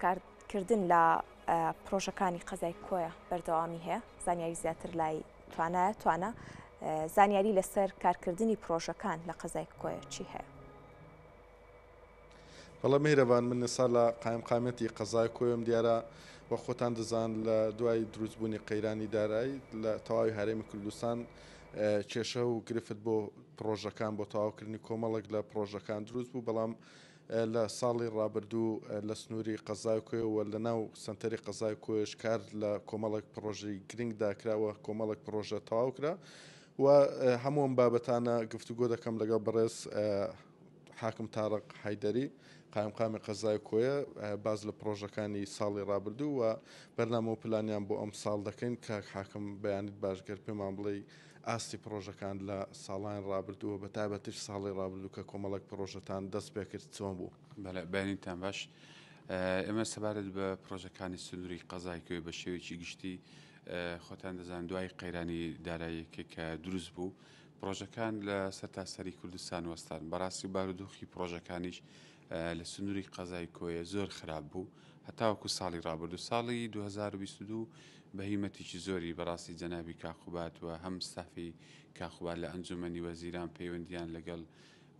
کارکردن لە پرۆژەکانی قەزای کۆیە بەردەوامی هەیە زانیاری زیاتر لای توانە زانیاری لەسەر کارکردنی پرۆژەکان لە قەزای کۆیە چی هەیە؟ بەڵام میهرەبان من ئێستا لە قایمقامەتی قەزای کۆیم دیارە وە خۆتان دەزان لە دوای دروستبوونی قەیرانی دارایی لە تەواوی هەرێمی کوردستان کێشە و گرفت بۆ پرۆژەکان بۆ تەواوکردنی کۆمەڵێک لە پرۆژەکان دروست بوو بەڵام لە ساڵی ڕابردوو لە سنووری قەزای کۆیەوە لە ناو سنتەری قەزای کۆیش کار لە کۆمەڵێک پرۆژەی گرنگدا کراوە کۆمەڵێک پرۆژە تەواوکرا و هەمووم بابەتانە گفتوگۆ دەکەم لەگەڵ بەڕێز حاکم تارق حیدەری قایمقامی قەزای کۆیە باز لە پرۆژەکانی ساڵی ڕابردوو و بەرنامە و پلانیان بۆ ئەم ساڵ دەکەین کە حاکم بەیانیت باشگەر پێمان بڵێ ئاستی پرۆژەکان لە ساڵان ڕابردووە بە تایبەتیش ساڵی ڕابردوو کە کۆمەڵک پرۆژەتان دەست پێ کرد چۆن بوو؟ بەڵێ بەیانیتان باش ئێمە سەبارەت بە پرۆژەکانی سنووری قەزای کۆی بە شێوەیەکی گشتی خۆتان دەزان دوای قەیرانی داراییەکە کە دروست بوو پرۆژەکان لە سەرتاسەری کوردستان وەستان بەڕاستی بارودۆخی پرۆژەکانیش لە سنووری قەزای کۆیە زۆر خراپ بوو هەتاوەکو ساڵی ڕابردوو ساڵی 2022 بە هیمەتێکی زۆری بەڕاستی جەنابی کاخوبات و هەم ستافی کاخوبات لە ئەنجومەنی وەزیران پەیوەندیان لەگەڵ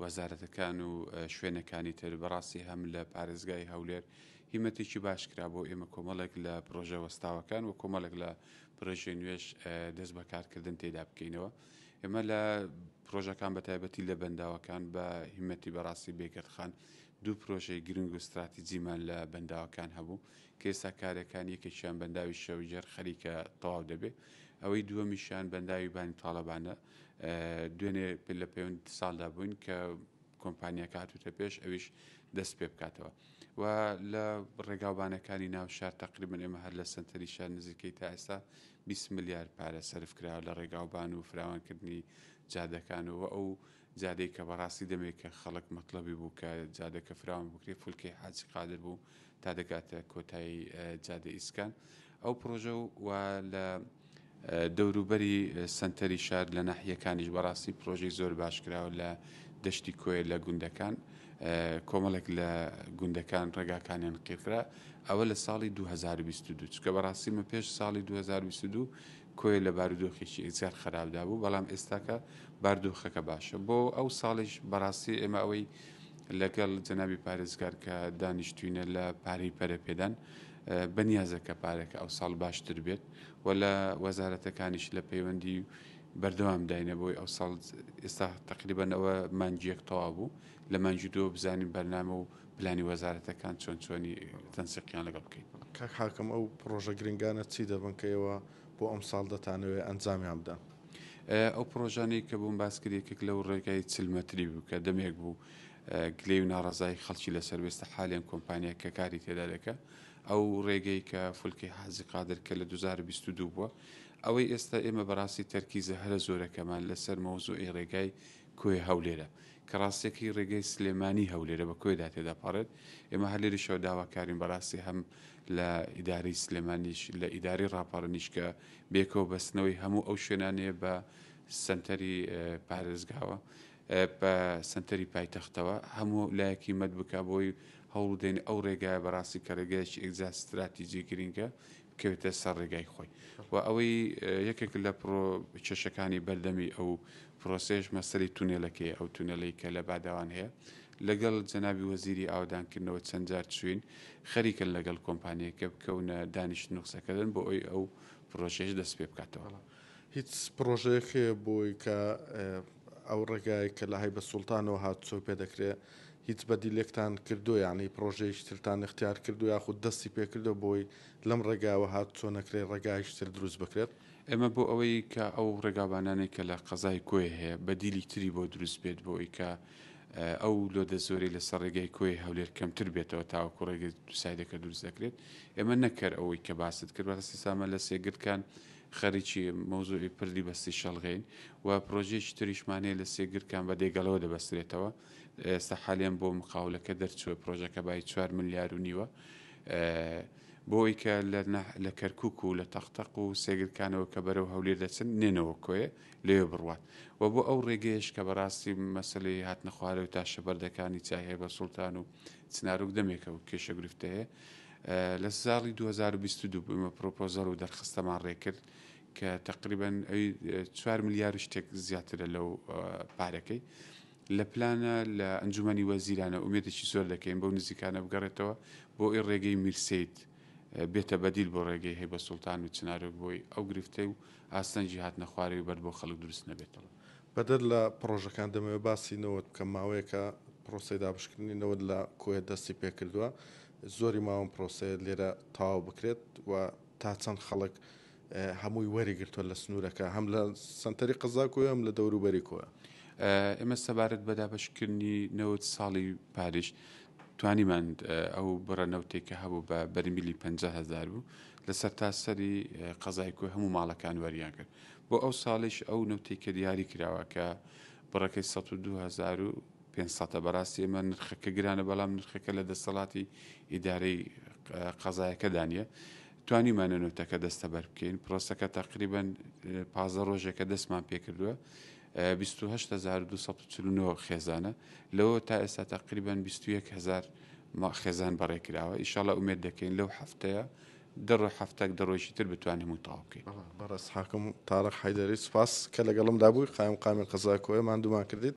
وەزارەتەکان و شوێنەکانی تر بەڕاستی هەم لە پارێزگای هەولێر هیمەتێکی باشکرا بۆ ئێمە کۆمەڵێک لە پرۆژە وەستاوەکان و کۆمەڵێک لە پرۆژێ نوێش دەست بەکارکردن تێدا بکەینەوە ئێمە لە پرۆژەکان بە تایبەتی لە بەنداوەکان بە هیمەتی بەڕاستی بێگەردخان دوو پرۆژەی گرنگ و استراتیجیمان لە بەنداوەکان هەبوو کە ئێستا کارەکان یەکێکیان بەنداوی شەوجەر خەریکە تەواو دەبێ ئەوەی دووەمیشیان بەنداوی بانی تاڵەبانە دوێنێ لە پەیوەند ساڵدا بووین کە کۆمپانیاکە هاتوتە پێش ئەویش دەست پێ بکاتەوە و لە ڕێگاوبانەکانی ناو شار تقریبن ئێمە هەر لە سنتەری شار نزیکەی تا ئێستا 20 ملیار پارە سەرف کراوە لە ڕێگاوبان و فراوانکردنی جادەکان و ئەو جادەی کە بەڕاستی دەمێت کە خەڵک مەطلبی بوو کە جادەکە فراوان بکرێت فولکەی حاجی قادر بوو تا دەگاتە کۆتایی جادە ئیسکان ئەو پرۆژە و لە دەوروبەری سنتەری شار لە ناحیەکانیش بەڕاستی پرۆژەی زۆر باشکراوە لە دەشتی کۆیە لە گوندەکان کۆمەڵێک لە گوندەکان ڕێگاکانیان قیرکرا ئەوە لە ساڵی 2022 چکە بەڕاستی مە پێش ساڵی 2022 کۆیە لە بارودۆخێکی ئەزار خراپدا بوو بەڵام ئێستاکە باردۆخەکە باشە بۆ ئەو ساڵیش بەڕاستی ئێمە ئەوەی لەگەڵ جەنابی پارێزگار کە دانیشتوینە لە پارەی پەرەپێدان بەنیازەکە پارێکە ئەو ساڵ باشتر بێت و لە وەزارەتەکانیش لە پەیوەندی بەردەوام داینە بۆی ئەو ساڵ ئێستا تقریبەن ئەوە مانجیەک تەواو بوو لە مانجی دۆ بزانین بەرنامە و پلانی وەزارەتەکان چۆنی تەنسیقیان لەگەڵ بکەین. کاک حاکم ئەو پرۆژە گرنگانە چی دەبن کەەوە بۆ ئەم ساڵ دەتانەوێت ئەنجامیان بدەن؟ ئەو پرۆژانەی کە بووم باسکرێکێک لەو ڕێگای چلمەتری بوو کە دەمێک بوو گلێ و ناڕزای خەڵکی لەسەر وێستە حالیان کۆمپانیا کە کاری تێدا دەکە ئەو ڕێگەی کە فولکەی حاجی قادر کە لە 2022 بووە ئەوەی ئێستا ئێمە بەڕاستی تەرکیزە هەرە زۆرەکەمان لەسەر مەوزوعی ڕێگای کۆی هەولێرە کە ڕاستێکی ڕێگەی سلێمانی هەولێرە بە کۆیدا تێدا پاڕێت ئێمە هەلێری شەو داواکارین بەڕاستی هەم لە ئیداری سلێمانیش لە ئیداری ڕاپەڕنیش کە بێکەوە بەستنەوەی هەموو ئەو شوێنانەیە بە سنتەری پارێزگاوە بە سنتەری پایتەختەوە هەموو لایەکی مەد بکە بۆی هەوڵ دێن ئەو ڕێگایە بەڕاستی کە ڕێگایکی ئەگزا استراتیجی گرینگە بکەوێتە سەر ڕێگای خۆی و ئەوەی یەکێک لە کێشەکانی بەردەمی ئەو پرۆسێش مەسەری تونێلەکەی ئەو تونێلەی کە لە باداوان هەیە لەگەڵ جەنابی وەزیری ئاودانکردنەوە چەند جار چوین خەریکن لەگەڵ کۆمپانیەکە بکەونە دانیشت نوقسەکەدن بۆ ئەوی ئەو پرۆژەش دەست پێ بکاتەوە. هیچ پرۆژەیەکێ بۆی کە ئەو ڕێگای کە لە هەیبە سوڵتانەوە هاتچۆ پێ دەکرێت هیچ بەدیلێکتان کردو یعنی پرۆژەیەکترتان اختیار کردو یاخود دەستی پێکردو بۆی لەم ڕێگاوە هات چۆ نەکرێت ڕێگایشتر دروست بکرێت؟ ئێمە بۆ ئەوەی کە ئەو ڕێگابانانێک کە لە قەزای کۆی هەیە بەدیلی تری بۆ دروست بێت بۆ ئەوی کە ئەو لۆدە زۆری لەسەر ڕێگای کۆی هەولێر کەمتر بێتەوە تاوەکو ڕێگەی سایدەکە دروست دەکرێت ئێمە نەکرد ئەوەی کە باست کرد بەڕاستی سامە لە سێگرکان خەریکی مەوزوعی پردی بەستی شەڵغین و پرۆژێکی تریشمانەیە لە سێگرکان بە دێگەڵەوە دەبەسترێتەوە ئێستا حالیان بۆ مقاولەکە دەرچووە پرۆژەکە بای 4 ملیار و نیوە بۆی کە لە کەرکک و لە تەختەق و سێگرکانەوە کە بەرەو هەولێر دەچن نێنەوە کۆیە لێوە بڕوات و بۆ ئەو ڕێگەیەش کە بەڕاستی مەسلەی هاتنە خوارە و تاشە بەردەکانی چای هەیە بە سوڵتان و چناروک دەمێکە و کێشە گرفتەیە لە ساڵی 2022 بمە پرۆپۆزەڵ و دەرخستەمان ڕێکرد کە تقریبان 4 میلیارد شتێک زیاترە لەو پارەکەی لە پلانە لە ئەنجومەنی وەزیرانە ئومێدێکی زۆر دەکەین بەو نزیکانە بگەڕێتەوە بۆ ئەی ڕێگەی میرسیت بێتە بەدیل بۆ ڕێگەی هەیبە سوڵتان و چنارۆک بۆی ئەو گرفتەی و ئاستەنجی هاتنە خوارەوەی بەر بۆ خەڵک دروست نەبێتەوە. بەدەر لە پرۆژەکان دەمەوێت باسی نەوت بکەم ماوەیەکە پرۆسی دابشکردنی نەوت لە کۆیە دەستی پێکردووە زۆری ماوەم پرۆسەیە لێرە تاوا بکرێت و تا چەند خەڵک هەمووی وەری گرتووە لە سنوورەکە هەم لە سنتەری قەزاکۆی هەم لە دەوروبەری کۆە. ئێمە سەبارەت بە دابەشکردنی نەوت ساڵی پاریش توانیمان ئەو بڕەنەوتێککە هەبوو بە بەرمیلی 50,000 بوو لەسەر تاسەری قەزای کۆی هەموو ماڵەکان وەریان کرد بۆ ئەو ساڵیش ئەو نەوتێککە دیاری کراوە کە بڕەکەی 102,500 بەڕاستی ئێمە نرخەکە گرانە بەڵام نرخەکە لە دەسەڵاتی ئیدارەی قەزایەکە دانیە توانیمانە نوتەکە دەستە بەر بکەین پرۆسەکە تقریبان 15 ڕۆژێکە دەستمان پێکردووە 28,249 خێزانە لەوە تا ئێستا تقریبان 21,000 خێزان بەڕێکراوە ئیشاڵە ئومێد دەکەین لەو هەفتەیە دەڕۆ هەفتێک دەڕۆژی تر بتوانین و تاو بکەین. بەڕست حاکم تارق حەیدەری سوپاس کە لەگەڵم دابووی قایم قامی قەزای کۆیە ماندوومان کردیت